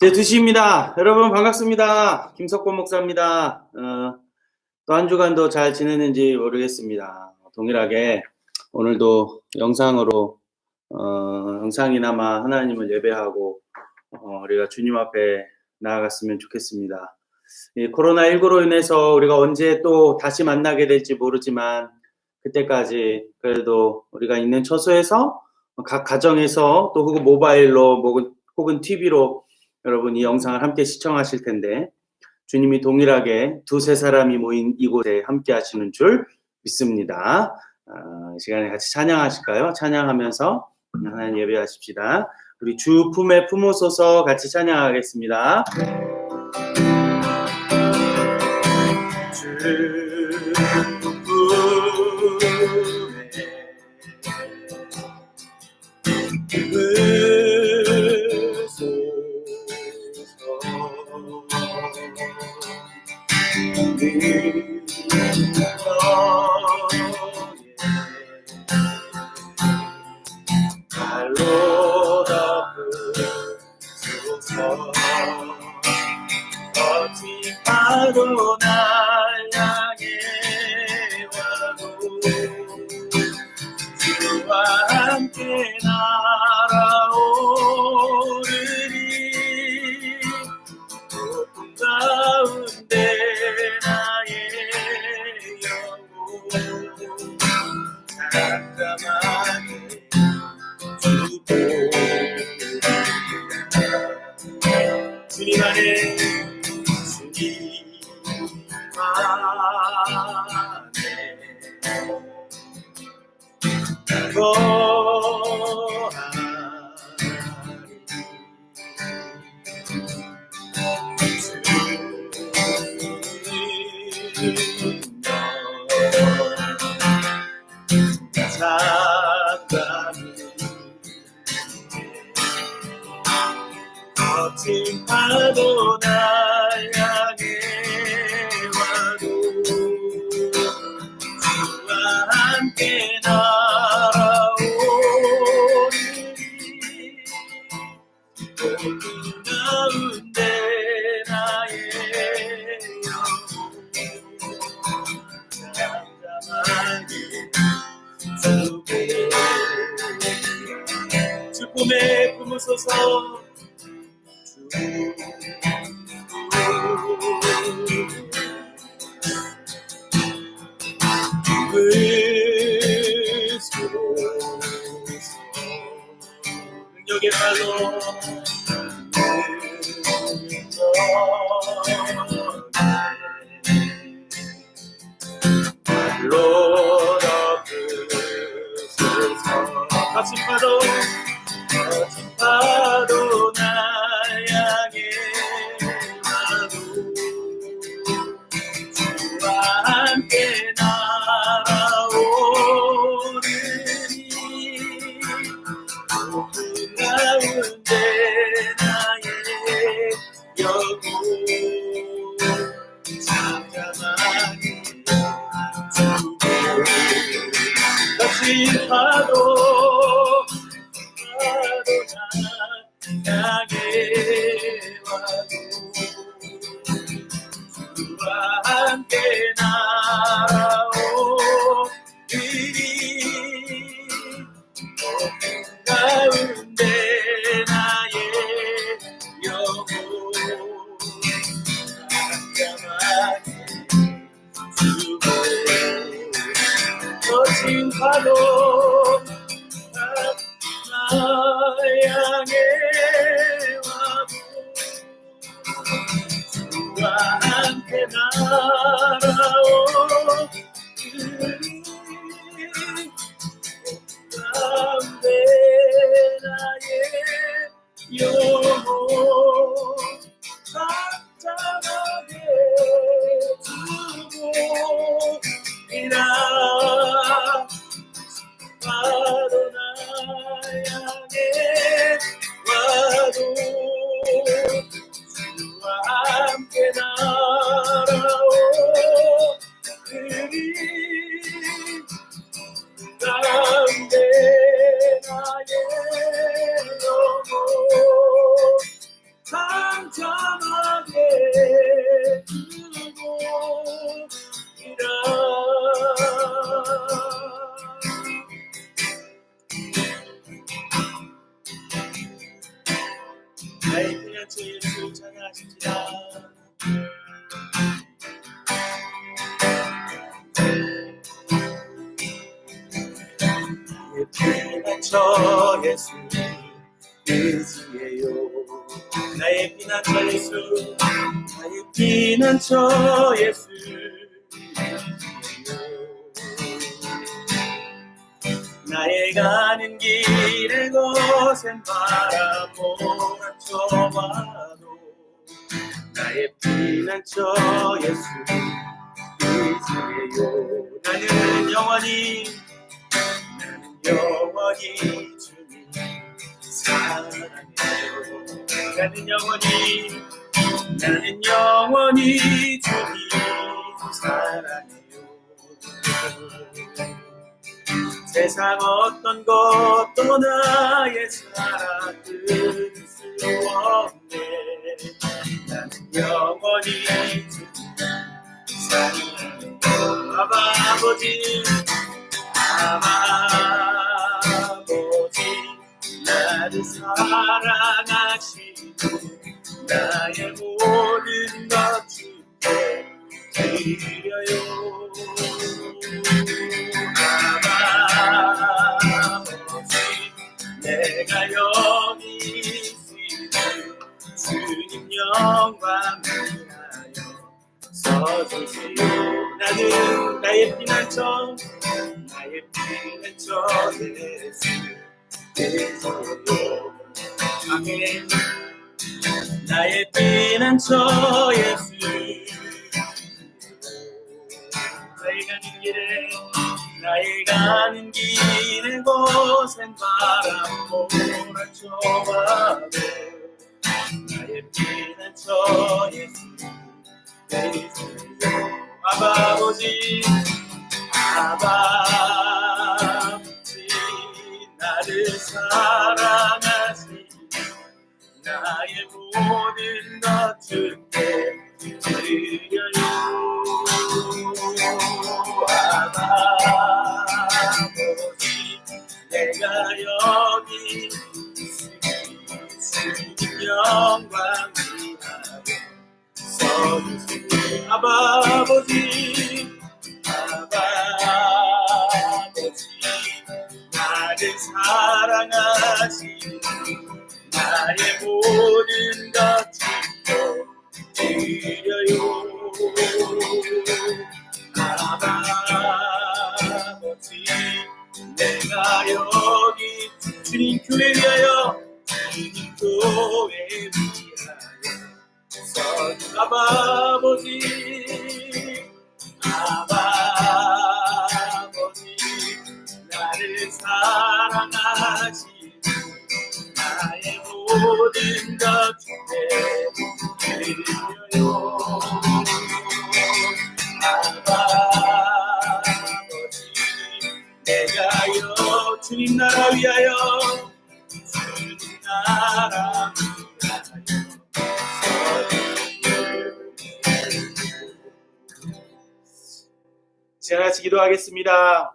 제 2시입니다. 여러분 반갑습니다. 김석권 목사입니다. 또 한 주간도 잘 지내는지 모르겠습니다. 동일하게 오늘도 영상으로 영상이나마 하나님을 예배하고 우리가 주님 앞에 나아갔으면 좋겠습니다. 이 코로나19로 인해서 우리가 언제 또 다시 만나게 될지 모르지만 그때까지 그래도 우리가 있는 처소에서 각 가정에서 또 혹은 모바일로 혹은 TV로 여러분 이 영상을 함께 시청하실 텐데 주님이 동일하게 두세 사람이 모인 이곳에 함께 하시는 줄 믿습니다. 이 시간에 같이 찬양하실까요? 찬양하면서 하나님 예배하십시다. 우리 주 품에 품으소서 같이 찬양하겠습니다. 주 발로 덮으소서 거친 파도 날 향해 와도 주와 함께 날아오르리 높은 가운데 나의 영혼 잠잠하게 주님 안에 주님 안에 거친 파도 날 향해 와도 주와 함께 날아오르리 높은 가운데 나의 영혼 잠잠하게 주 품에 품으소서 능력의 발로 덮으소서 거친 파도 날 향해 와도 주와 함께 날아오르니 높은 가운데 나의 영혼 잠잠하게 주고 거친 파도 향해 와도 주와 함께 날아오리니 높은 가운데 나의 영혼 잠잠하게 주고 거친 파도 향해 와도 주와 함께 날아오르니 가운데 나의 영혼 잠잠하게 두고 이라 파도 날 향해 와도 주와 함께 날아오르니 나의 피난처 예수 찬양하십시다. 나의 피난처 예수 의지해요. 나의 피난처 예수, 나의 피난처 예수 나의 가는 길을 거센 바람 몰아쳐와도 나의 피난처 예수 의지해요. 나는 영원히 주님 사랑해요. 나는 영원히 주님 사랑해요. 세상 어떤 것도 나의 사랑을 수 없네. 나는 영원히 주님 사랑해요. 아버지 나를 사랑하시고 나의 모든 것 주께 드려요. 아버지 내가 여기 있으니 주님 영광 위하여 서주세요. 나는 나의 피난처 예수 아멘. 나의 피난처 예수 나의 가는 길에 거센 바람 몰아쳐와도 나의 피난처 예수 아버지 나를 사랑하시니 나의 모든 것 주께 드려요. 아버지 내가 여기 있으니 주님 영광 위하여 서주세요. 아버지 나를 사랑하시니 나의 모든 것 드려요. 아버지 내가 여기 주님 교회 위하여 주님 교회 위하여 아버지 나를 사랑하시니 나의 모든 것 주께 드려요. 아버지 내가 주님 나라 위하여 주님 나라 같이 기도하겠습니다.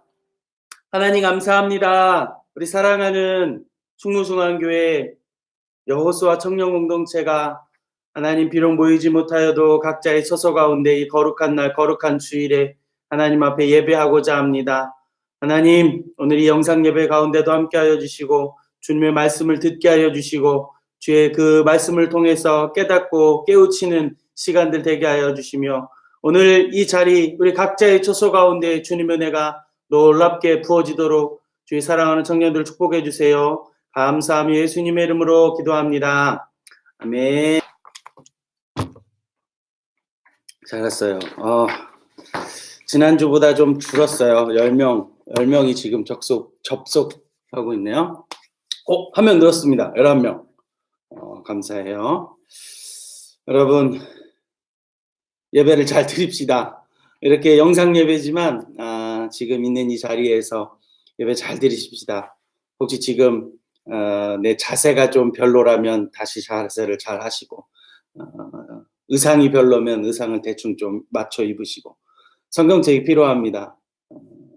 하나님 감사합니다. 우리 사랑하는 충무숭안교회 여호수아 청년공동체가 하나님 비록 모이지 못하여도 각자의 처소 가운데 이 거룩한 날 거룩한 주일에 하나님 앞에 예배하고자 합니다. 하나님 오늘 이 영상 예배 가운데도 함께하여 주시고 주님의 말씀을 듣게 하여 주시고 주의 그 말씀을 통해서 깨닫고 깨우치는 시간들 되게 하여 주시며 오늘 이 자리 우리 각자의 처소 가운데 주님의 은혜가 놀랍게 부어지도록 주의 사랑하는 청년들 축복해 주세요. 감사하며 예수님의 이름으로 기도합니다. 아멘. 잘했어요. 지난주보다 좀 줄었어요. 10명이 지금 접속하고 있네요. 한 명 늘었습니다. 11명. 감사해요. 여러분 예배를 잘 드립시다. 이렇게 영상 예배지만 지금 있는 이 자리에서 예배 잘 드리십시다. 혹시 지금 내 자세가 좀 별로라면 다시 자세를 잘 하시고 의상이 별로면 의상을 대충 좀 맞춰 입으시고 성경책이 필요합니다.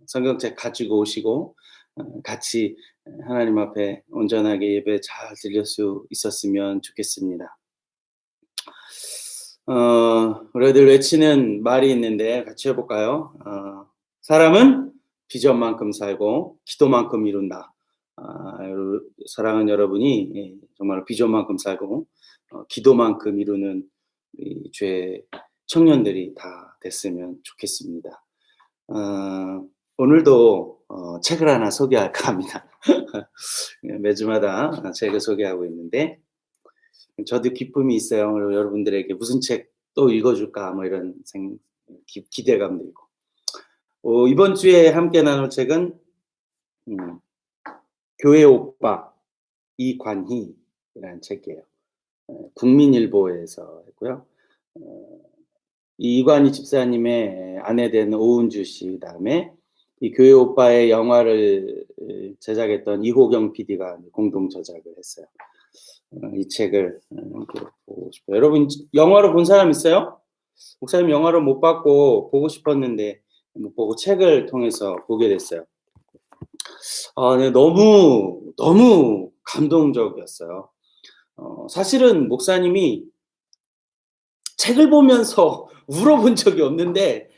성경책 가지고 오시고 같이 하나님 앞에 온전하게 예배 잘 드릴 수 있었으면 좋겠습니다. 우리들 외치는 말이 있는데 같이 해볼까요? 사람은 비전만큼 살고 기도만큼 이룬다. 사랑하는 여러분이 정말 비전만큼 살고 기도만큼 이루는 이 죄 청년들이 다 됐으면 좋겠습니다. 오늘도 책을 하나 소개할까 합니다. 매주마다 책을 소개하고 있는데 저도 기쁨이 있어요. 그리고 여러분들에게 무슨 책 또 읽어줄까 뭐 이런 기대감도 있고. 이번 주에 함께 나눌 책은 교회 오빠 이관희라는 책이에요. 국민일보에서 했고요. 이관희 집사님의 아내 된 오은주 씨, 그다음에 이 교회 오빠의 영화를 제작했던 이호경 PD가 공동 저작을 했어요. 이 책을 보고 싶어요. 여러분 영화로 본 사람 있어요? 목사님 영화로 못 봤고 보고 싶었는데 못 보고 책을 통해서 보게 됐어요. 네, 너무 감동적이었어요. 사실은 목사님이 책을 보면서 울어본 적이 없는데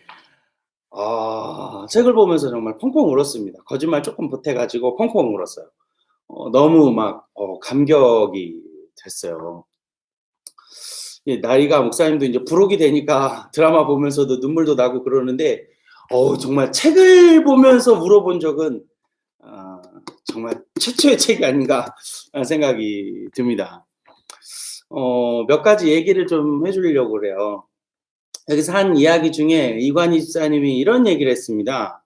책을 보면서 정말 펑펑 울었습니다. 거짓말 조금 보태가지고 펑펑 울었어요. 너무 막 감격이 됐어요. 나이가 목사님도 이제 부록이 되니까 드라마 보면서도 눈물도 나고 그러는데 정말 책을 보면서 울어본 적은 정말 최초의 책이 아닌가 생각이 듭니다. 몇 가지 얘기를 좀 해주려고 그래요. 여기서 한 이야기 중에 이관희 집사님이 이런 얘기를 했습니다.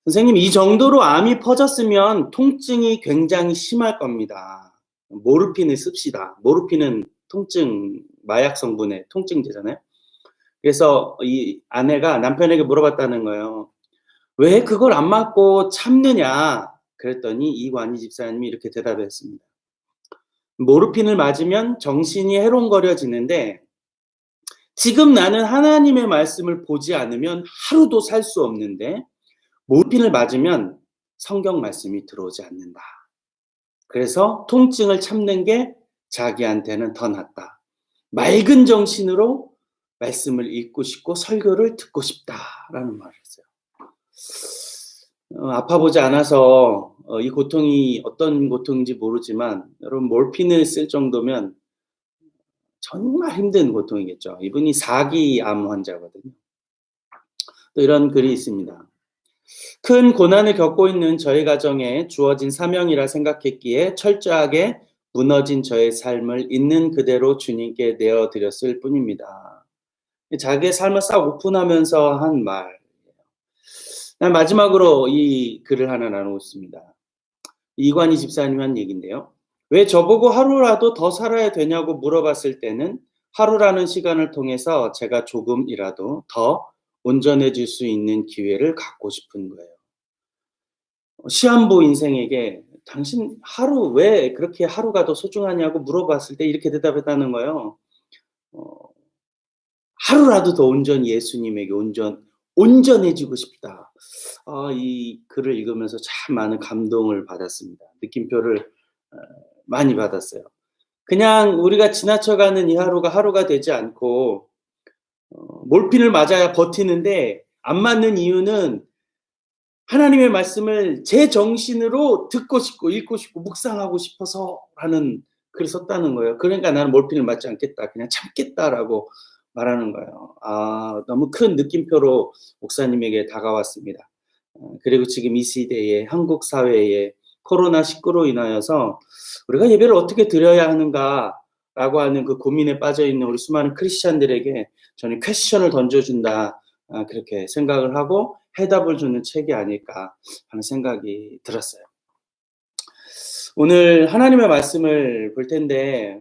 선생님, 이 정도로 암이 퍼졌으면 통증이 굉장히 심할 겁니다. 모르핀을 씁시다. 모르핀은 통증, 마약 성분의 통증제잖아요. 그래서 이 아내가 남편에게 물어봤다는 거예요. 왜 그걸 안 맞고 참느냐? 그랬더니 이관희 집사님이 이렇게 대답했습니다. 모르핀을 맞으면 정신이 해롱거려지는데 지금 나는 하나님의 말씀을 보지 않으면 하루도 살 수 없는데 모르핀을 맞으면 성경 말씀이 들어오지 않는다. 그래서 통증을 참는 게 자기한테는 더 낫다. 맑은 정신으로 말씀을 읽고 싶고 설교를 듣고 싶다라는 말을 했어요. 아파보지 않아서 이 고통이 어떤 고통인지 모르지만 여러분 몰핀을 쓸 정도면 정말 힘든 고통이겠죠. 이분이 4기 암 환자거든요. 또 이런 글이 있습니다. 큰 고난을 겪고 있는 저희 가정에 주어진 사명이라 생각했기에 철저하게 무너진 저의 삶을 있는 그대로 주님께 내어드렸을 뿐입니다. 자기의 삶을 싹 오픈하면서 한 말. 마지막으로 이 글을 하나 나누고 있습니다. 이관희 집사님 한 얘기인데요. 왜 저보고 하루라도 더 살아야 되냐고 물어봤을 때는 하루라는 시간을 통해서 제가 조금이라도 더 온전해질 수 있는 기회를 갖고 싶은 거예요. 시한부 인생에게 당신 하루 왜 그렇게 하루가 더 소중하냐고 물어봤을 때 이렇게 대답했다는 거예요. 하루라도 더 온전히 예수님에게 온전해지고 싶다. 이 글을 읽으면서 참 많은 감동을 받았습니다. 느낌표를 많이 받았어요. 그냥 우리가 지나쳐가는 이 하루가 하루가 되지 않고 몰핀을 맞아야 버티는데 안 맞는 이유는 하나님의 말씀을 제 정신으로 듣고 싶고 읽고 싶고 묵상하고 싶어서 라는 글을 썼다는 거예요. 그러니까 나는 몰핀을 맞지 않겠다. 그냥 참겠다라고 말하는 거예요. 너무 큰 느낌표로 목사님에게 다가왔습니다. 그리고 지금 이 시대에 한국 사회에 코로나19로 인하여서 우리가 예배를 어떻게 드려야 하는가라고 하는 그 고민에 빠져있는 우리 수많은 크리스찬들에게 저는 퀘스천을 던져준다 그렇게 생각을 하고 해답을 주는 책이 아닐까 하는 생각이 들었어요. 오늘 하나님의 말씀을 볼 텐데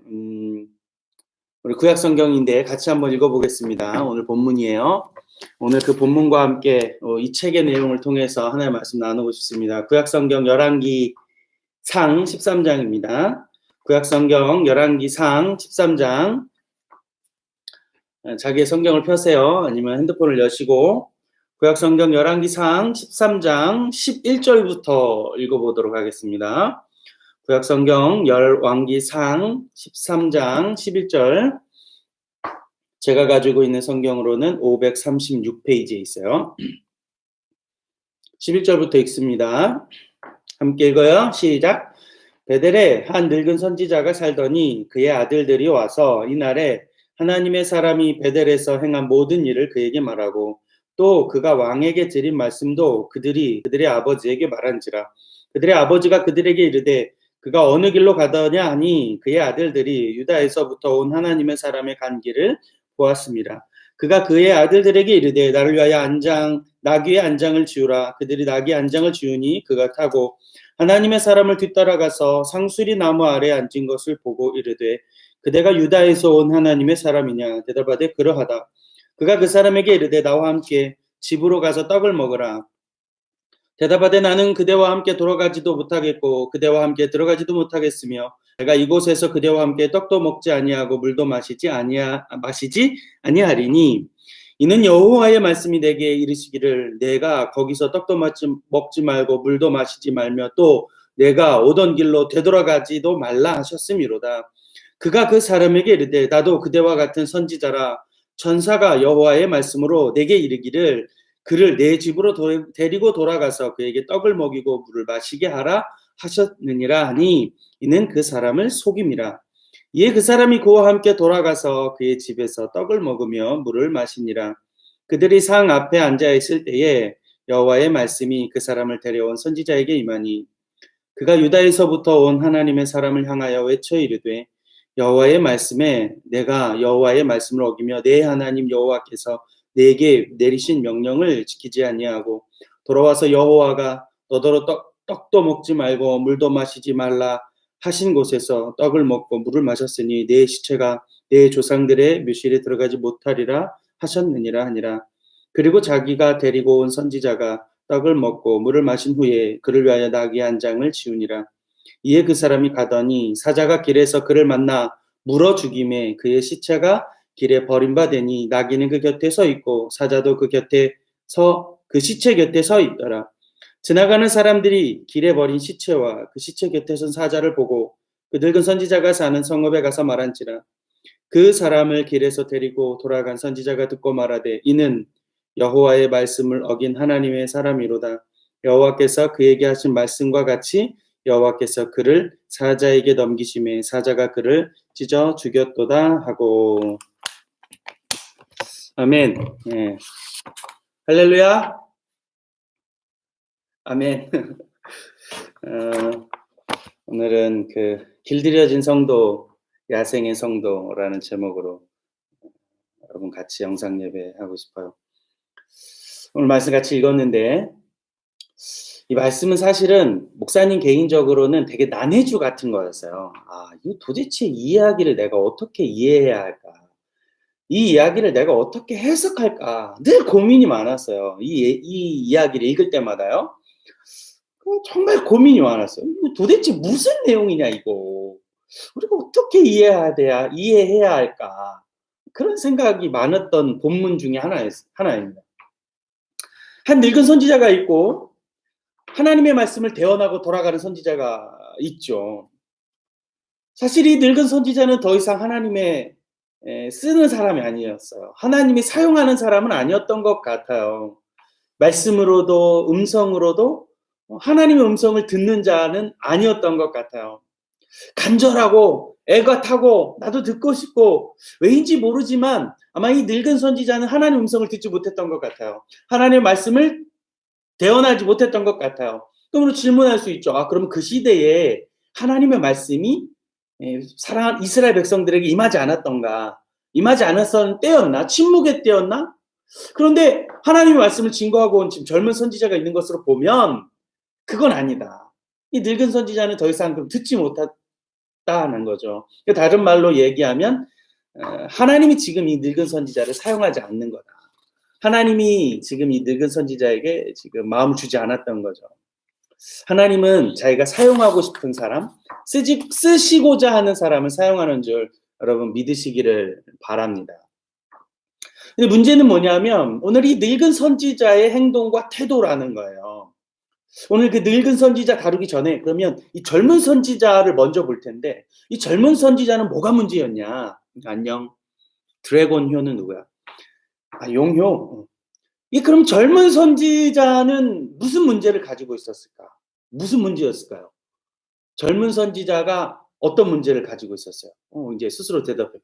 우리 구약 성경인데 같이 한번 읽어보겠습니다. 오늘 본문이에요. 오늘 그 본문과 함께 이 책의 내용을 통해서 하나님의 말씀 나누고 싶습니다. 구약 성경 열왕기 상 13장입니다. 구약 성경 열왕기 상 13장 자기의 성경을 펴세요. 아니면 핸드폰을 여시고 구약성경 열왕기상 13장 11절부터 읽어보도록 하겠습니다. 구약성경 열왕기상 13장 11절, 제가 가지고 있는 성경으로는 536페이지에 있어요. 11절부터 읽습니다. 함께 읽어요. 시작. 베델에 한 늙은 선지자가 살더니 그의 아들들이 와서 이날에 하나님의 사람이 베델에서 행한 모든 일을 그에게 말하고 또 그가 왕에게 드린 말씀도 그들의 아버지에게 말한지라. 그들의 아버지가 그들에게 이르되 그가 어느 길로 가더냐 하니 그의 아들들이 유다에서부터 온 하나님의 사람의 간 길을 보았습니다. 그가 그의 아들들에게 이르되 나를 위하여 나귀의 안장을 지우라. 그들이 나귀의 안장을 지우니 그가 타고 하나님의 사람을 뒤따라가서 상수리 나무 아래 앉은 것을 보고 이르되 그대가 유다에서 온 하나님의 사람이냐. 대답하되 그러하다. 그가 그 사람에게 이르되 나와 함께 집으로 가서 떡을 먹으라. 대답하되 나는 그대와 함께 돌아가지도 못하겠고 그대와 함께 들어가지도 못하겠으며 내가 이곳에서 그대와 함께 떡도 먹지 아니하고 물도 마시지 아니하리니 이는 여호와의 말씀이 내게 이르시기를 내가 거기서 떡도 먹지 말고 물도 마시지 말며 또 내가 오던 길로 되돌아가지도 말라 하셨음이로다. 그가 그 사람에게 이르되 나도 그대와 같은 선지자라. 천사가 여호와의 말씀으로 내게 이르기를 그를 내 집으로 데리고 돌아가서 그에게 떡을 먹이고 물을 마시게 하라 하셨느니라 하니 이는 그 사람을 속임이라. 이에 그 사람이 그와 함께 돌아가서 그의 집에서 떡을 먹으며 물을 마시니라. 그들이 상 앞에 앉아 있을 때에 여호와의 말씀이 그 사람을 데려온 선지자에게 임하니 그가 유다에서부터 온 하나님의 사람을 향하여 외쳐 이르되 여호와의 말씀에 내가 여호와의 말씀을 어기며 내 하나님 여호와께서 내게 내리신 명령을 지키지 아니하고 돌아와서 여호와가 너더러 떡도 먹지 말고 물도 마시지 말라 하신 곳에서 떡을 먹고 물을 마셨으니 내 시체가 내 조상들의 묘실에 들어가지 못하리라 하셨느니라 하니라. 그리고 자기가 데리고 온 선지자가 떡을 먹고 물을 마신 후에 그를 위하여 나귀 한 장을 지우니라. 이에 그 사람이 가더니 사자가 길에서 그를 만나 물어 죽임에 그의 시체가 길에 버림받으니 나귀는 그 곁에 서 있고 사자도 그 시체 곁에 서 있더라. 지나가는 사람들이 길에 버린 시체와 그 시체 곁에 선 사자를 보고 그 늙은 선지자가 사는 성읍에 가서 말한지라. 그 사람을 길에서 데리고 돌아간 선지자가 듣고 말하되 이는 여호와의 말씀을 어긴 하나님의 사람이로다. 여호와께서 그에게 하신 말씀과 같이 여호와께서 그를 사자에게 넘기심에 사자가 그를 찢어 죽였도다 하고. 아멘. 네. 할렐루야. 아멘. 오늘은 그 길들여진 성도, 야생의 성도라는 제목으로 여러분 같이 영상 예배 하고 싶어요. 오늘 말씀 같이 읽었는데 이 말씀은 사실은 목사님 개인적으로는 되게 난해주 같은 거였어요. 이 도대체 이 이야기를 내가 어떻게 이해해야 할까? 이 이야기를 내가 어떻게 해석할까? 늘 고민이 많았어요. 이 이야기를 읽을 때마다요. 정말 고민이 많았어요. 이거 도대체 무슨 내용이냐 이거. 우리가 어떻게 이해해야 할까? 그런 생각이 많았던 본문 중에 하나입니다. 한 늙은 선지자가 있고 하나님의 말씀을 대언하고 돌아가는 선지자가 있죠. 사실 이 늙은 선지자는 더 이상 하나님의 쓰는 사람이 아니었어요. 하나님이 사용하는 사람은 아니었던 것 같아요. 말씀으로도 음성으로도 하나님의 음성을 듣는 자는 아니었던 것 같아요. 간절하고 애가 타고 나도 듣고 싶고 왜인지 모르지만 아마 이 늙은 선지자는 하나님의 음성을 듣지 못했던 것 같아요. 하나님의 말씀을 대언하지 못했던 것 같아요. 그러므로 질문할 수 있죠. 그럼 그 시대에 하나님의 말씀이 사랑하는 이스라엘 백성들에게 임하지 않았던가? 임하지 않았던 때였나? 침묵의 때였나? 그런데 하나님의 말씀을 증거하고 온 지금 젊은 선지자가 있는 것으로 보면 그건 아니다. 이 늙은 선지자는 더 이상 그럼 듣지 못했다는 거죠. 다른 말로 얘기하면 하나님이 지금 이 늙은 선지자를 사용하지 않는 거다. 하나님이 지금 이 늙은 선지자에게 지금 마음을 주지 않았던 거죠. 하나님은 자기가 사용하고 싶은 사람, 쓰시고자 하는 사람을 사용하는 줄 여러분 믿으시기를 바랍니다. 근데 문제는 뭐냐면 오늘 이 늙은 선지자의 행동과 태도라는 거예요. 오늘 그 늙은 선지자 다루기 전에 그러면 이 젊은 선지자를 먼저 볼 텐데 이 젊은 선지자는 뭐가 문제였냐? 안녕. 드래곤효는 누구야? 용효. 이 그럼 젊은 선지자는 무슨 문제를 가지고 있었을까? 무슨 문제였을까요? 젊은 선지자가 어떤 문제를 가지고 있었어요? 이제 스스로 대답해 봐요.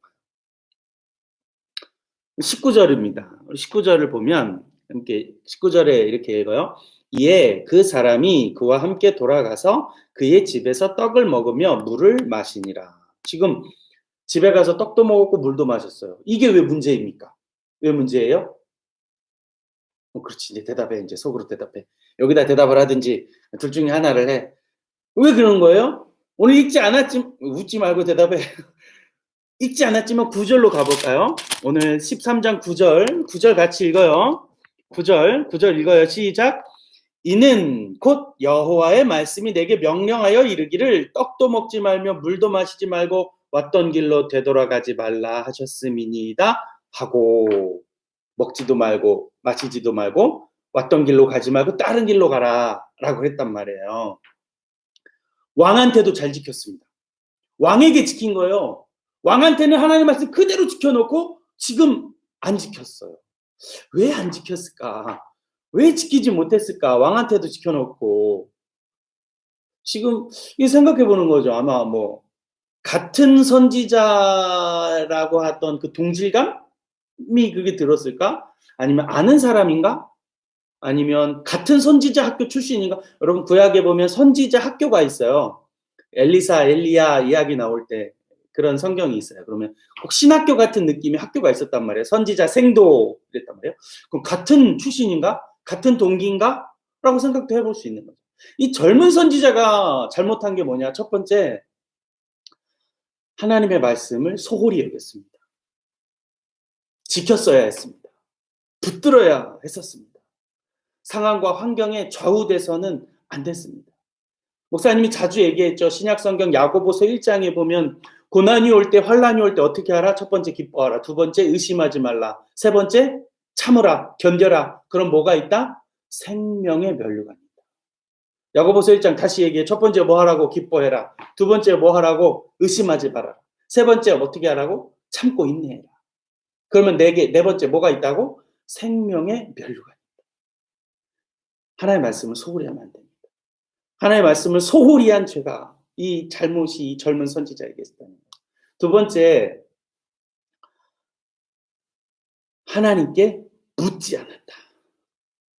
19절입니다. 19절을 보면 함께 19절에 이렇게 읽어요. 이에 그 사람이 그와 함께 돌아가서 그의 집에서 떡을 먹으며 물을 마시니라. 지금 집에 가서 떡도 먹었고 물도 마셨어요. 이게 왜 문제입니까? 왜 문제예요? 그렇지. 이제 대답해. 이제 속으로 대답해. 여기다 대답을 하든지 둘 중에 하나를 해. 왜 그런 거예요? 오늘 읽지 않았지, 웃지 말고 대답해. 읽지 않았지만 9절로 가볼까요? 오늘 13장 9절 같이 읽어요. 9절 읽어요. 시작. 이는 곧 여호와의 말씀이 내게 명령하여 이르기를 떡도 먹지 말며 물도 마시지 말고 왔던 길로 되돌아가지 말라 하셨음이니이다 하고 먹지도 말고 마시지도 말고 왔던 길로 가지 말고 다른 길로 가라 라고 했단 말이에요. 왕한테도 잘 지켰습니다. 왕에게 지킨 거예요. 왕한테는 하나님 말씀 그대로 지켜놓고 지금 안 지켰어요. 왜 안 지켰을까? 왜 지키지 못했을까? 왕한테도 지켜놓고. 지금 이 생각해 보는 거죠. 아마 뭐 같은 선지자라고 하던 그 동질감이 그게 들었을까? 아니면 아는 사람인가? 아니면 같은 선지자 학교 출신인가? 여러분 구약에 보면 선지자 학교가 있어요. 엘리사, 엘리야 이야기 나올 때 그런 성경이 있어요. 그러면 꼭 신학교 같은 느낌의 학교가 있었단 말이에요. 선지자 생도 그랬단 말이에요. 그럼 같은 출신인가? 같은 동기인가? 라고 생각도 해볼 수 있는 거죠. 이 젊은 선지자가 잘못한 게 뭐냐? 첫 번째, 하나님의 말씀을 소홀히 여겼습니다. 지켰어야 했습니다. 붙들어야 했었습니다. 상황과 환경에 좌우돼서는 안 됐습니다. 목사님이 자주 얘기했죠. 신약성경 야고보서 1장에 보면 고난이 올 때, 환난이 올 때 어떻게 하라? 첫 번째 기뻐하라. 두 번째 의심하지 말라. 세 번째 참으라, 견뎌라. 그럼 뭐가 있다? 생명의 면류가 있다. 야고보서 1장 다시 얘기해. 첫 번째 뭐 하라고? 기뻐해라. 두 번째 뭐 하라고? 의심하지 말아라. 세 번째 어떻게 하라고? 참고 인내해라. 그러면 네 번째 뭐가 있다고? 생명의 면류가 있다. 하나님의 말씀을 소홀히 하면 안 됩니다. 하나님의 말씀을 소홀히 한 죄가 이 잘못이 이 젊은 선지자에게 있었다는 거예요. 두 번째, 하나님께 묻지 않았다.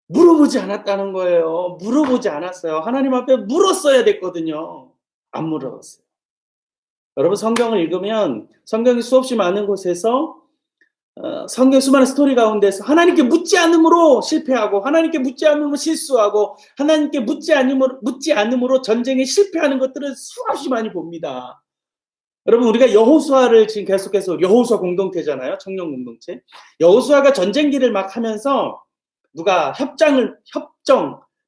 물어보지 않았다는 거예요. 물어보지 않았어요. 하나님 앞에 물었어야 됐거든요. 안 물어봤어요. 여러분 성경을 읽으면 성경이 수없이 많은 곳에서 성경 수많은 스토리 가운데서 하나님께 묻지 않음으로 실패하고 하나님께 묻지 않음으로 실수하고 하나님께 묻지 않음으로 전쟁에 실패하는 것들을 수없이 많이 봅니다. 여러분 우리가 여호수아를 지금 계속해서 여호수아 공동체잖아요. 청년 공동체. 여호수아가 전쟁기를 막 하면서 누가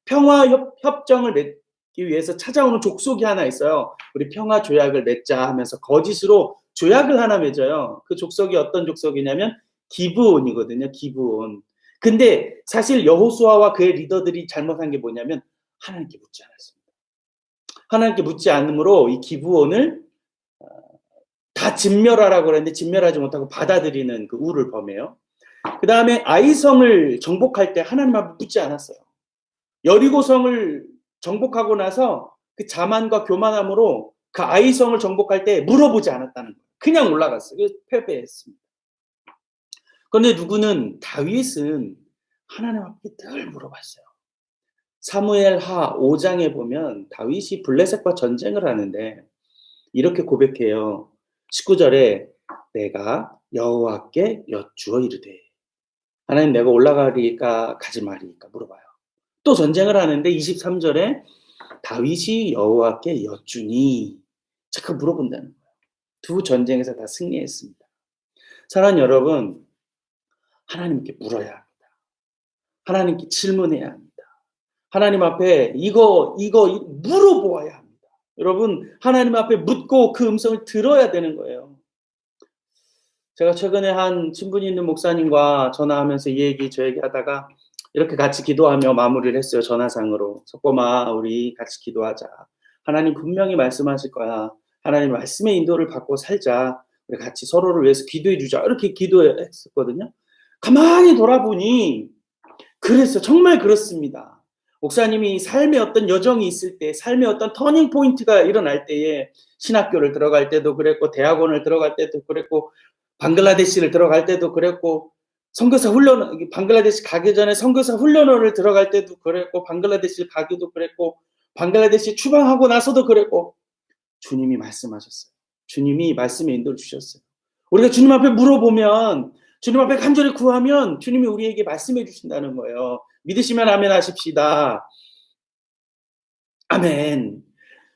평화 협정을 맺기 위해서 찾아오는 족속이 하나 있어요. 우리 평화 조약을 맺자 하면서 거짓으로 조약을 하나 맺어요. 그 족속이 어떤 족속이냐면 기브온이거든요. 기브온. 근데 사실 여호수아와 그의 리더들이 잘못한 게 뭐냐면 하나님께 묻지 않았습니다. 하나님께 묻지 않으므로 이 기브온을 다 진멸하라고 그랬는데 진멸하지 못하고 받아들이는 그 우를 범해요. 그 다음에 아이성을 정복할 때 하나님 앞에 묻지 않았어요. 여리고성을 정복하고 나서 그 자만과 교만함으로 그 아이성을 정복할 때 물어보지 않았다는 거예요. 그냥 올라갔어요. 그래서 패배했습니다. 그런데 누구는 다윗은 하나님 앞에 늘 물어봤어요. 사무엘하 5장에 보면 다윗이 블레셋과 전쟁을 하는데 이렇게 고백해요. 19절에 내가 여호와께 여쭈어 이르되 하나님 내가 올라가리까 가지 말이니까 물어봐요. 또 전쟁을 하는데 23절에 다윗이 여호와께 여쭈니 자꾸 물어본다는 거예요. 두 전쟁에서 다 승리했습니다. 사랑하는 여러분, 하나님께 물어야 합니다. 하나님께 질문해야 합니다. 하나님 앞에 이거 물어보아야 합니다. 여러분 하나님 앞에 묻고 그 음성을 들어야 되는 거예요. 제가 최근에 한 친분이 있는 목사님과 전화하면서 이 얘기 저 얘기 하다가 이렇게 같이 기도하며 마무리를 했어요. 전화상으로. 석범아, 우리 같이 기도하자. 하나님 분명히 말씀하실 거야. 하나님 말씀의 인도를 받고 살자. 우리 같이 서로를 위해서 기도해 주자. 이렇게 기도했었거든요. 가만히 돌아보니 그랬어요. 정말 그렇습니다. 목사님이 삶의 어떤 여정이 있을 때, 삶의 어떤 터닝 포인트가 일어날 때에 신학교를 들어갈 때도 그랬고, 대학원을 들어갈 때도 그랬고, 방글라데시를 들어갈 때도 그랬고, 선교사 훈련, 방글라데시 가기 전에 선교사 훈련원을 들어갈 때도 그랬고, 방글라데시 가기도 그랬고, 방글라데시 추방하고 나서도 그랬고, 주님이 말씀하셨어요. 주님이 말씀의 인도를 주셨어요. 우리가 주님 앞에 물어보면, 주님 앞에 간절히 구하면 주님이 우리에게 말씀해 주신다는 거예요. 믿으시면 아멘 하십시다. 아멘.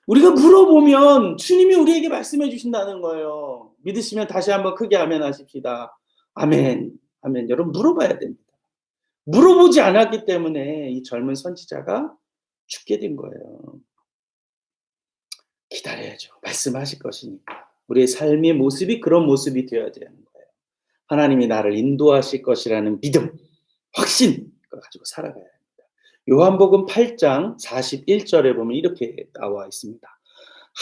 우리가 물어보면 주님이 우리에게 말씀해 주신다는 거예요. 믿으시면 다시 한번 크게 아멘 하십시다. 아멘. 아멘. 여러분 물어봐야 됩니다. 물어보지 않았기 때문에 이 젊은 선지자가 죽게 된 거예요. 기다려야죠. 말씀하실 것이니까. 우리의 삶의 모습이 그런 모습이 되어야 되는 거예요. 하나님이 나를 인도하실 것이라는 믿음, 확신 가지고 살아가야 합니다. 요한복음 8장 41절에 보면 이렇게 나와 있습니다.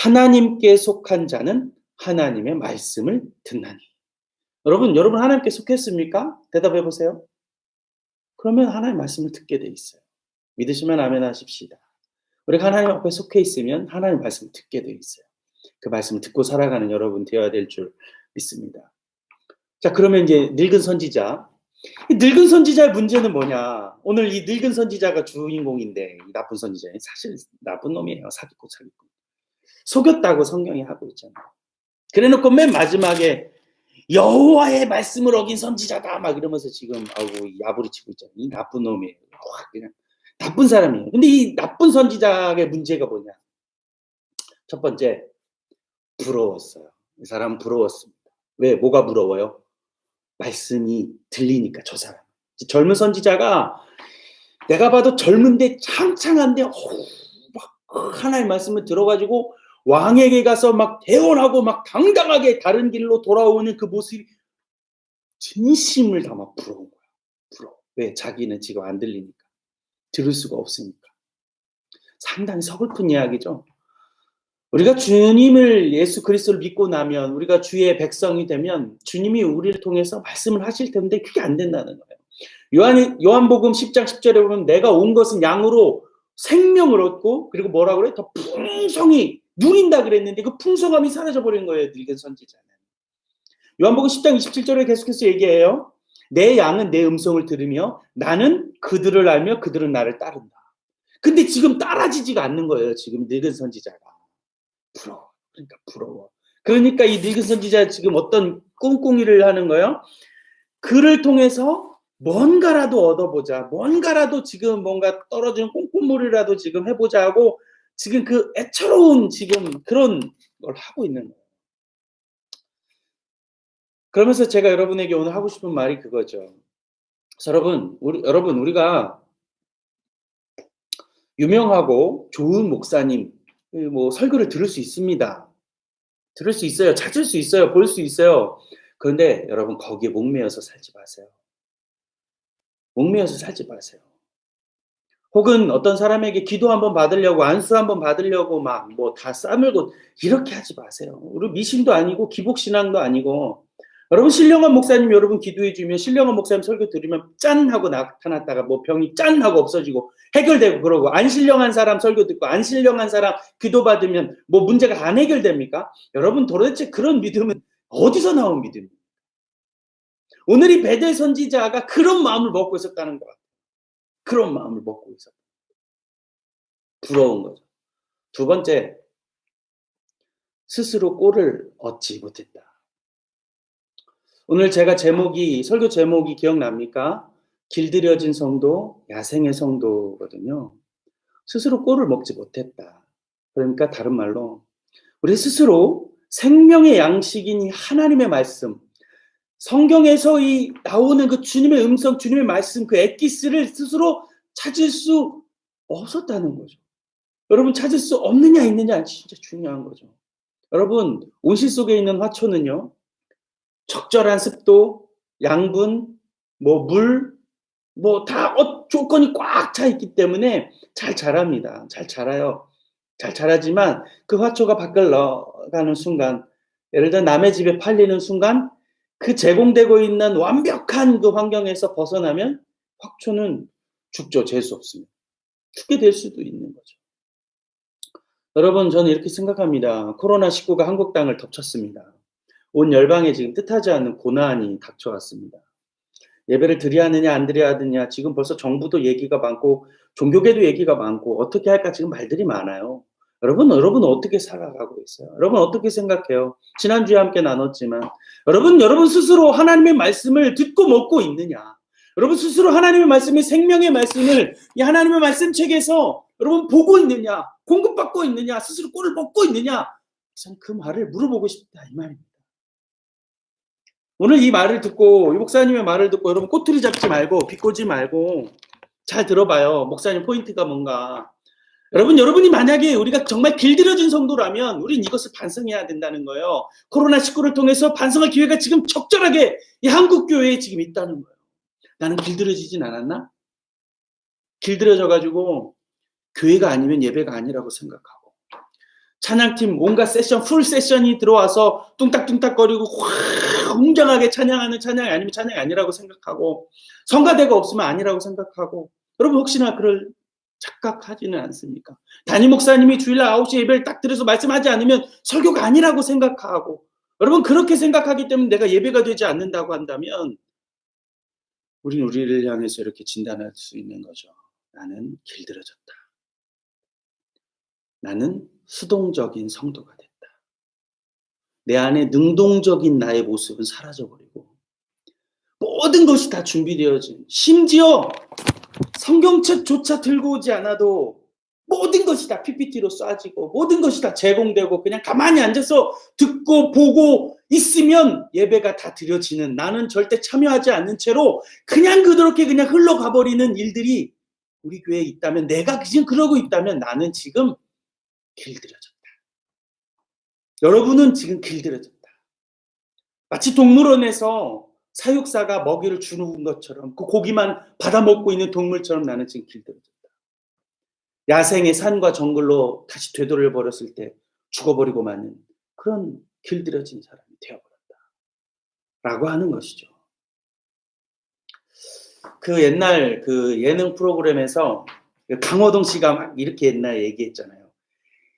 하나님께 속한 자는 하나님의 말씀을 듣나니. 여러분 하나님께 속했습니까? 대답해 보세요. 그러면 하나님의 말씀을 듣게 돼 있어요. 믿으시면 아멘 하십시다. 우리가 하나님 앞에 속해 있으면 하나님의 말씀을 듣게 돼 있어요. 그 말씀을 듣고 살아가는 여러분 되어야 될 줄 믿습니다. 자, 그러면 이제 늙은 선지자. 이 늙은 선지자의 문제는 뭐냐? 오늘 이 늙은 선지자가 주인공인데 이 나쁜 선지자는 사실 나쁜 놈이에요. 사기꾼. 속였다고 성경이 하고 있잖아요. 그래놓고 맨 마지막에 여호와의 말씀을 어긴 선지자다 막 이러면서 지금 야부리치고 있잖아요. 이 나쁜 놈이에요. 그냥 나쁜 사람이에요. 근데 이 나쁜 선지자의 문제가 뭐냐? 첫 번째, 부러웠어요. 이 사람은 부러웠습니다. 왜? 뭐가 부러워요? 말씀이 들리니까 저 사람. 젊은 선지자가 내가 봐도 젊은데 창창한데 막 하나의 말씀을 들어가지고 왕에게 가서 막 대언하고 막 당당하게 다른 길로 돌아오는 그 모습이 진심을 담아 부러운 거야. 부러워. 왜? 자기는 지금 안 들리니까. 들을 수가 없으니까. 상당히 서글픈 이야기죠. 우리가 주님을 예수 그리스도를 믿고 나면 우리가 주의 백성이 되면 주님이 우리를 통해서 말씀을 하실 텐데 그게 안 된다는 거예요. 요한복음 10장 10절에 보면 내가 온 것은 양으로 생명을 얻고 그리고 뭐라 그래? 더 풍성히 누린다 그랬는데 그 풍성함이 사라져 버린 거예요. 늙은 선지자는. 요한복음 10장 27절에 계속해서 얘기해요. 내 양은 내 음성을 들으며 나는 그들을 알며 그들은 나를 따른다. 근데 지금 따라지지가 않는 거예요. 지금 늙은 선지자가. 부러워. 그러니까 이 늙은 선지자 지금 어떤 꿍꿍이를 하는 거예요? 그를 통해서 뭔가라도 얻어보자. 뭔가라도 지금 뭔가 떨어지는 콩콩물이라도 지금 해보자 하고 지금 그 애처로운 지금 그런 걸 하고 있는 거예요. 그러면서 제가 여러분에게 오늘 하고 싶은 말이 그거죠. 여러분, 우리가 유명하고 좋은 목사님 뭐 설교를 들을 수 있습니다. 들을 수 있어요. 찾을 수 있어요. 볼 수 있어요. 그런데 여러분 거기에 목매어서 살지 마세요. 목매어서 살지 마세요. 혹은 어떤 사람에게 기도 한번 받으려고 안수 한번 받으려고 막 뭐 다 싸물고 이렇게 하지 마세요. 우리 미신도 아니고 기복신앙도 아니고 여러분 신령한 목사님 여러분 기도해 주면 신령한 목사님 설교 들으면 짠 하고 나타났다가 뭐 병이 짠 하고 없어지고 해결되고 그러고 안 신령한 사람 설교 듣고 안 신령한 사람 기도 받으면 뭐 문제가 안 해결됩니까? 여러분 도대체 그런 믿음은 어디서 나온 믿음입니까? 오늘 이 베델 선지자가 그런 마음을 먹고 있었다는 것 같아요. 그런 마음을 먹고 있었다. 부러운 거죠. 두 번째, 스스로 꼴을 얻지 못했다. 오늘 제가 설교 제목이 기억납니까? 길들여진 성도, 야생의 성도거든요. 스스로 꼴을 먹지 못했다. 그러니까 다른 말로 우리 스스로 생명의 양식인 이 하나님의 말씀, 성경에서 나오는 그 주님의 음성, 주님의 말씀, 그 엑기스를 스스로 찾을 수 없었다는 거죠. 여러분 찾을 수 없느냐 있느냐 진짜 중요한 거죠. 여러분 온실 속에 있는 화초는요. 적절한 습도, 양분, 물, 다 조건이 꽉 차 있기 때문에 잘 자랍니다. 잘 자라요. 잘 자라지만 그 화초가 밖을 나가는 순간, 예를 들어 남의 집에 팔리는 순간 그 제공되고 있는 완벽한 그 환경에서 벗어나면 화초는 죽죠. 재수 없습니다. 죽게 될 수도 있는 거죠. 여러분, 저는 이렇게 생각합니다. 코로나19가 한국 땅을 덮쳤습니다. 온 열방에 지금 뜻하지 않은 고난이 닥쳐왔습니다. 예배를 드려야 하느냐 안 드려야 하느냐, 지금 벌써 정부도 얘기가 많고 종교계도 얘기가 많고 어떻게 할까 지금 말들이 많아요. 여러분 어떻게 살아가고 있어요? 여러분 어떻게 생각해요? 지난주에 함께 나눴지만 여러분 스스로 하나님의 말씀을 듣고 먹고 있느냐? 여러분 스스로 하나님의 말씀이 생명의 말씀을 이 하나님의 말씀 책에서 여러분 보고 있느냐? 공급받고 있느냐? 스스로 꼴을 먹고 있느냐? 저는 그 말을 물어보고 싶다 이 말입니다. 오늘 이 말을 듣고, 이 목사님의 말을 듣고 여러분 꼬투리 잡지 말고 비꼬지 말고 잘 들어봐요. 목사님 포인트가 뭔가. 여러분이 만약에 우리가 정말 길들여진 성도라면 우린 이것을 반성해야 된다는 거예요. 코로나19를 통해서 반성할 기회가 지금 적절하게 이 한국 교회에 지금 있다는 거예요. 나는 길들여지진 않았나? 길들여져가지고 교회가 아니면 예배가 아니라고 생각하고, 찬양팀 온갖 세션, 풀 세션이 들어와서 뚱딱뚱딱거리고 확 웅장하게 찬양하는 찬양이 아니면 찬양이 아니라고 생각하고, 성가대가 없으면 아니라고 생각하고, 여러분 혹시나 그럴 착각하지는 않습니까? 담임 목사님이 주일날 9시 예배를 딱 들어서 말씀하지 않으면 설교가 아니라고 생각하고, 여러분 그렇게 생각하기 때문에 내가 예배가 되지 않는다고 한다면 우리는 우리를 향해서 이렇게 진단할 수 있는 거죠. 나는 길들여졌다. 나는 수동적인 성도가 됐다. 내 안에 능동적인 나의 모습은 사라져버리고 모든 것이 다 준비되어진, 심지어 성경책조차 들고 오지 않아도 모든 것이 다 PPT로 쏴지고 모든 것이 다 제공되고 그냥 가만히 앉아서 듣고 보고 있으면 예배가 다 드려지는, 나는 절대 참여하지 않는 채로 그냥 그렇게 그냥 흘러가버리는 일들이 우리 교회에 있다면, 내가 지금 그러고 있다면 나는 지금 길들여졌다. 여러분은 지금 길들여졌다. 마치 동물원에서 사육사가 먹이를 주는 것처럼 그 고기만 받아먹고 있는 동물처럼 나는 지금 길들여졌다. 야생의 산과 정글로 다시 되돌려 버렸을 때 죽어버리고 마는 그런 길들여진 사람이 되어버렸다 라고 하는 것이죠. 그 옛날 그 예능 프로그램에서 강호동 씨가 막 이렇게 옛날에 얘기했잖아요.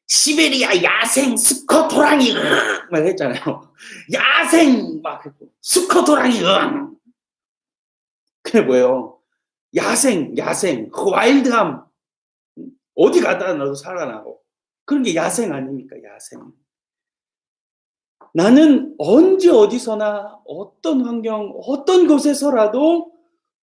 시베리아 야생 수컷 호랑이 막 했잖아요. 야생 막 수컷 호랑이 그게 뭐예요? 야생 그 와일드함, 어디 가다 놔도 살아나고 그런 게 야생 아닙니까? 야생. 나는 언제 어디서나 어떤 환경 어떤 곳에서라도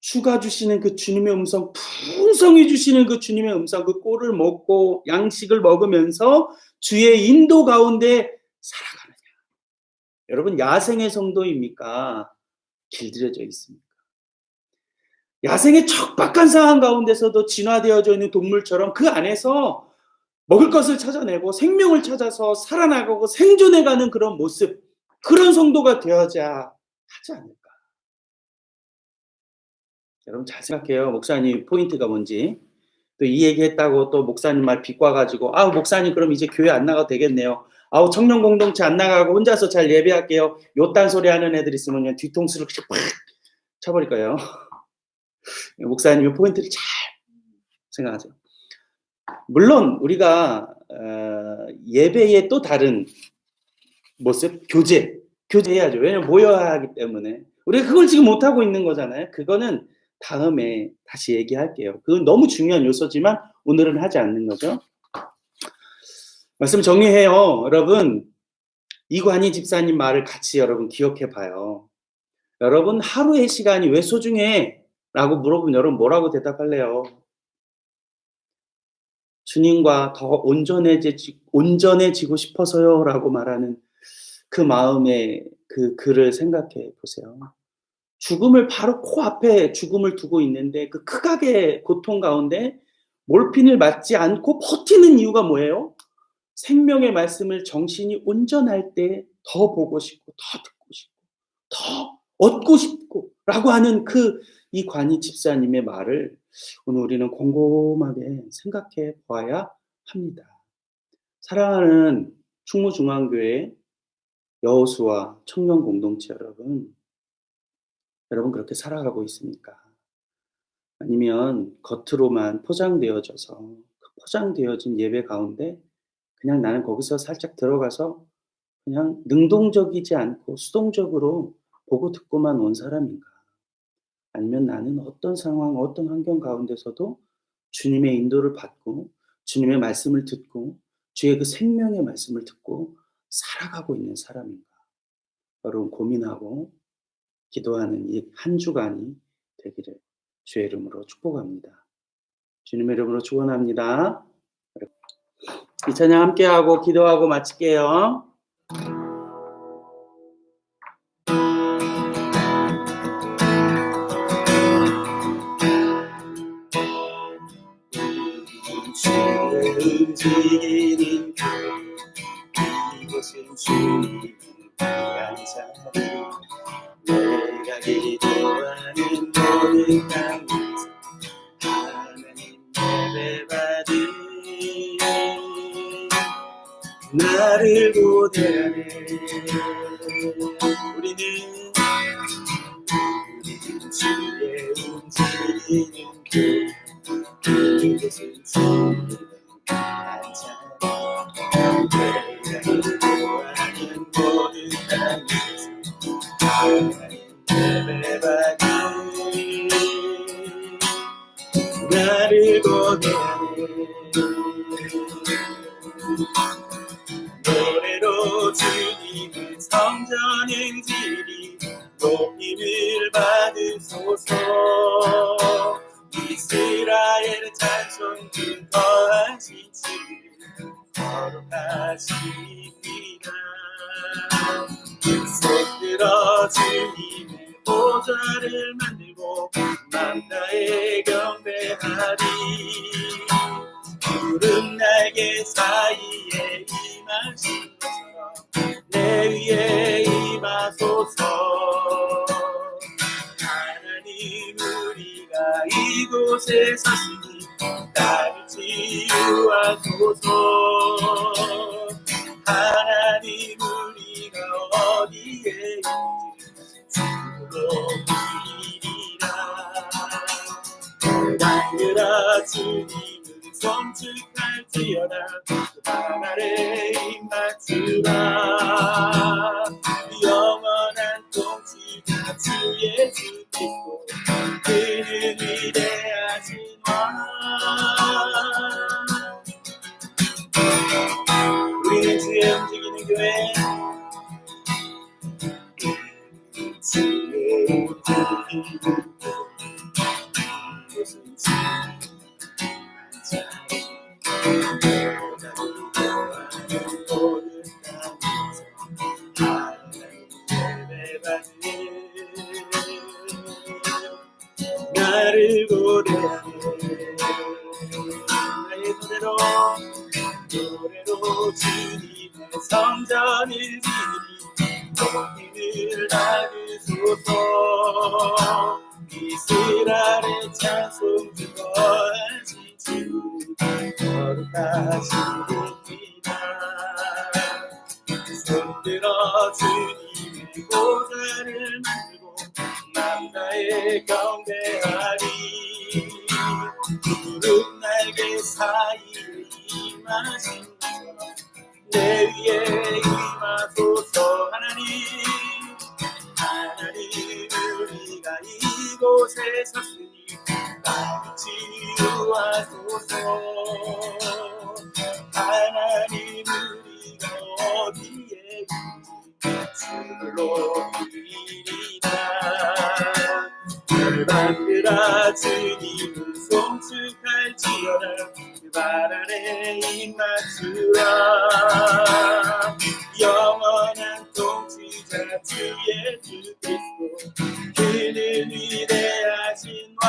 주가 주시는 그 주님의 음성, 풍성히 주시는 그 주님의 음성, 그 꼴을 먹고 양식을 먹으면서 주의 인도 가운데 살아가느냐. 여러분 야생의 성도입니까? 길들여져 있습니까? 야생의 척박한 상황 가운데서도 진화되어져 있는 동물처럼 그 안에서 먹을 것을 찾아내고 생명을 찾아서 살아나가고 생존해가는 그런 모습, 그런 성도가 되어야 하지 않을까. 여러분 잘 생각해요. 목사님 포인트가 뭔지. 또 이 얘기했다고 또 목사님 말 비꼬아가지고 목사님 그럼 이제 교회 안 나가도 되겠네요. 청년 공동체 안 나가고 혼자서 잘 예배할게요. 요딴 소리 하는 애들 있으면 그냥 뒤통수를 팍 쳐버릴 거예요. 목사님 이 포인트를 잘 생각하세요. 물론 우리가 예배의 또 다른 모습, 교제해야죠. 왜냐면 모여야 하기 때문에. 우리가 그걸 지금 못하고 있는 거잖아요. 그거는 다음에 다시 얘기할게요. 그건 너무 중요한 요소지만 오늘은 하지 않는 거죠. 말씀 정리해요. 여러분, 이관희 집사님 말을 같이 여러분 기억해 봐요. 여러분 하루의 시간이 왜 소중해? 라고 물어보면 여러분 뭐라고 대답할래요? 주님과 더 온전해지고 싶어서요 라고 말하는 그 마음의 그 글을 생각해 보세요. 죽음을 바로 코앞에 죽음을 두고 있는데 그 극악의 고통 가운데 몰핀을 맞지 않고 버티는 이유가 뭐예요? 생명의 말씀을 정신이 온전할 때 더 보고 싶고 더 듣고 싶고 더 얻고 싶고 라고 하는 이 관이 집사님의 말을 오늘 우리는 곰곰하게 생각해 보아야 합니다. 사랑하는 충무중앙교회 여호수아 청년 공동체 여러분 그렇게 살아가고 있습니까? 아니면 겉으로만 포장되어져서 그 포장되어진 예배 가운데 그냥 나는 거기서 살짝 들어가서 그냥 능동적이지 않고 수동적으로 보고 듣고만 온 사람인가? 아니면 나는 어떤 상황, 어떤 환경 가운데서도 주님의 인도를 받고 주님의 말씀을 듣고 주의 그 생명의 말씀을 듣고 살아가고 있는 사람인가? 여러분 고민하고 기도하는 이 한 주간이 되기를 주의 이름으로 축복합니다. 주님의 이름으로 축원합니다. 이 찬양 함께하고 기도하고 마칠게요. 주의 움직이는 이곳은 주님의 귀한 자리 내가 기도하는 모든 땅에서 하나님 예배받으 나를 고대하네 우리는 주의 움직이는 그곳은 주님의 귀한 자리 내가 기도하는 모든 땅에서 하나님 예배받으 나를 고대하네 노래로 주님의 성전을 지리 높임을 받으소서 이스라엘의 찬송 근거하신 주 거룩하십니다 손들어 주님의 보좌를 만들고 맘 다해 경배하리 푸른 날개 사이에 임하신 것처럼 내 위에 임하소서 하나님 우리가 이곳에 서시니 나를 치유하소서 하나님 우리가 어디에 있는지 주로 부리리라 날들아 주님을 송축할지어다 그 아래 입맞추라 영원한 통치자 주의 주 그리스도 그는 위대하신 왕 우리는 주의 움직이는 교회 주의 움직이는 이곳은 나를 고대하네 나의 노래로 주님의 성전을 지니 높임을 받으소서 이스라엘의 찬송 주거하신 주 거룩하십니다 손들어 주님의 보좌를 만들고 맘 다해 경배하리 푸른 날개 사이에 임하신 것처럼 내 위에 임하소서 하나님 우리가 이곳에 섰으니 나를 치유하소서 하나님 우리가 어디에 있는지 주로 부리리라 열받들아 주님을 송축할지어다 그 발 아래 입맞추라 영원한 통치자 주의 주 그리스도 그는 위대하신 왕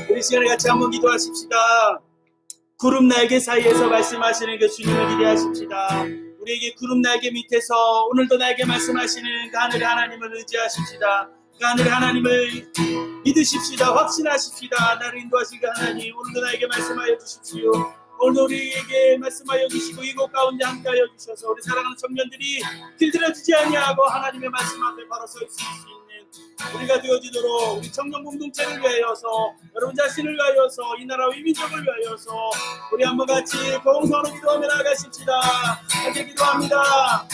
우리 시간에 같이 한번 기도하십시다. 구름 날개 사이에서 말씀하시는 그 주님을 기대하십시다. 우리에게 구름 날개 밑에서 오늘도 나에게 말씀하시는 그 하늘 하나님을 의지하십시다. 그 하늘 하나님을 믿으십시다. 확신하십시다. 나를 인도하신 그 하나님, 오늘도 나에게 말씀하여 주십시오. 오늘도 우리에게 말씀하여 주시고 이곳 가운데 함께하여 주셔서 우리 사랑하는 청년들이 길들여지지 아니하고 하나님의 말씀 앞에 바로 서 있을 수 있는 우리가 되어지도록 우리 청년 공동체를 위하여서, 여러분 자신을 위하여서, 이 나라와 이 민족을 위하여서 우리 한번 같이 공성으로 기도하며 나아가십시다. 함께 기도합니다.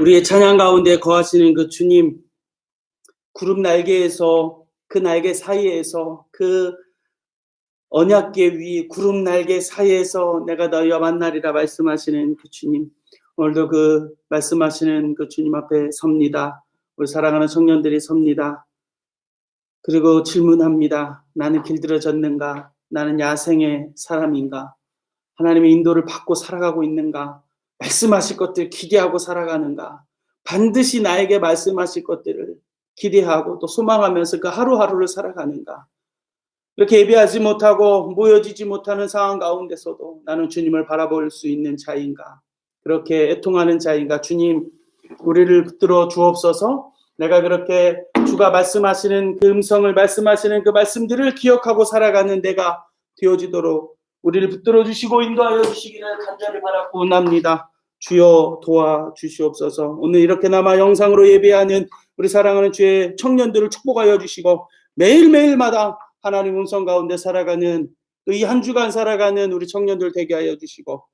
우리의 찬양 가운데 거하시는 그 주님, 구름 날개에서, 그 날개 사이에서, 그 언약궤 위 구름 날개 사이에서 내가 너희와 만나리라 말씀하시는 그 주님, 오늘도 그 말씀하시는 그 주님 앞에 섭니다. 우리 사랑하는 청년들이 섭니다. 그리고 질문합니다. 나는 길들여졌는가? 나는 야생의 사람인가? 하나님의 인도를 받고 살아가고 있는가? 말씀하실 것들 기대하고 살아가는가? 반드시 나에게 말씀하실 것들을 기대하고 또 소망하면서 그 하루하루를 살아가는가? 이렇게 예배하지 못하고 모여지지 못하는 상황 가운데서도 나는 주님을 바라볼 수 있는 자인가? 그렇게 애통하는 자인가? 주님, 우리를 붙들어 주옵소서. 내가 그렇게 주가 말씀하시는 그 음성을, 말씀하시는 그 말씀들을 기억하고 살아가는 내가 되어지도록 우리를 붙들어 주시고 인도하여 주시기를 간절히 바라고 원합니다. 주여 도와주시옵소서. 오늘 이렇게나마 영상으로 예배하는 우리 사랑하는 주의 청년들을 축복하여 주시고 매일매일마다 하나님 음성 가운데 살아가는 이 한 주간 살아가는 우리 청년들 되게 하여 주시고,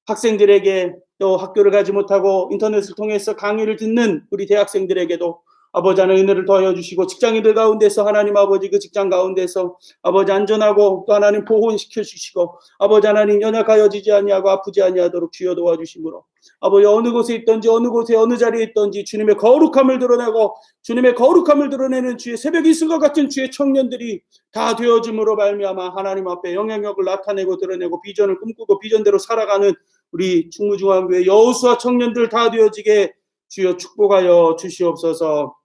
학생들에게 또 학교를 가지 못하고 인터넷을 통해서 강의를 듣는 우리 대학생들에게도 아버지 하나님 은혜를 더하여 주시고, 직장인들 가운데서 하나님 아버지 그 직장 가운데서 아버지 안전하고 또 하나님 보호시켜 주시고, 아버지 하나님 연약하여지지 아니하고 아프지 아니하도록 주여 도와주심으로 아버지 어느 곳에 있든지 어느 곳에 어느 자리에 있든지 주님의 거룩함을 드러내고 주님의 거룩함을 드러내는 주의 새벽 이슬과 같은 주의 청년들이 다 되어짐으로 말미암아 하나님 앞에 영향력을 나타내고 드러내고 비전을 꿈꾸고 비전대로 살아가는 우리 충무중앙교회 여호수아 청년들 다 되어지게 주여 축복하여 주시옵소서.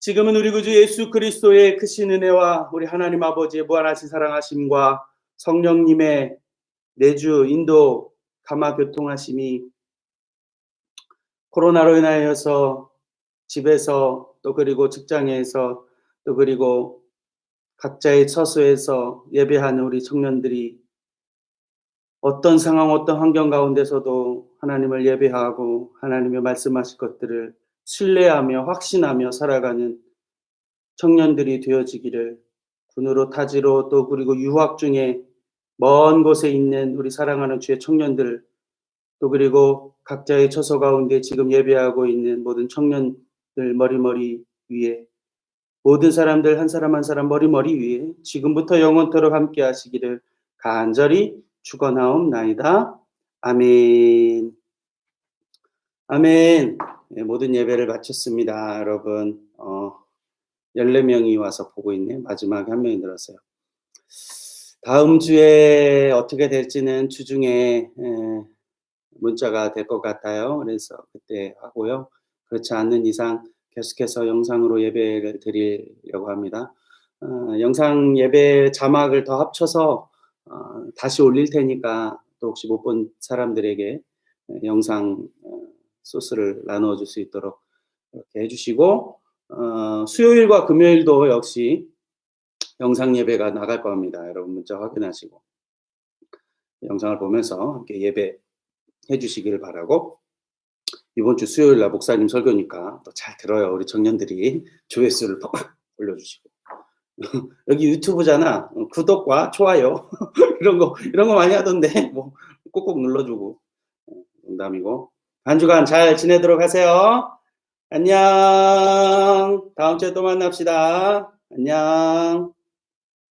지금은 우리 구주 예수 그리스도의 크신 은혜와 우리 하나님 아버지의 무한하신 사랑하심과 성령님의 내주 인도 감화 교통하심이 코로나로 인하여서 집에서 또 그리고 직장에서 또 그리고 각자의 처소에서 예배하는 우리 청년들이 어떤 상황 어떤 환경 가운데서도 하나님을 예배하고 하나님의 말씀하실 것들을 신뢰하며 확신하며 살아가는 청년들이 되어지기를, 군으로 타지로 또 그리고 유학 중에 먼 곳에 있는 우리 사랑하는 주의 청년들, 또 그리고 각자의 처소 가운데 지금 예배하고 있는 모든 청년들 머리머리 위에, 모든 사람들 한 사람 한 사람 머리머리 위에 지금부터 영원토록 함께 하시기를 간절히 축원하옵나이다. 아멘. 아멘. 네, 모든 예배를 마쳤습니다. 여러분 14명이 와서 보고 있네요. 마지막에 한 명이 늘었어요. 다음 주에 어떻게 될지는 주중에 문자가 될 것 같아요. 그래서 그때 하고요. 그렇지 않는 이상 계속해서 영상으로 예배를 드리려고 합니다. 영상 예배 자막을 더 합쳐서 다시 올릴 테니까 또 혹시 못 본 사람들에게 영상 소스를 나누어 줄 수 있도록 이렇게 해주시고, 수요일과 금요일도 역시 영상 예배가 나갈 겁니다. 여러분 문자 확인하시고 영상을 보면서 함께 예배 해주시기를 바라고, 이번 주 수요일 날 목사님 설교니까 또 잘 들어요. 우리 청년들이 조회수를 팍팍 올려주시고 여기 유튜브잖아. 구독과 좋아요 이런 거 많이 하던데 뭐 꼭꼭 눌러주고. 농담이고. 한 주간 잘 지내도록 하세요. 안녕. 다음 주에 또 만납시다. 안녕.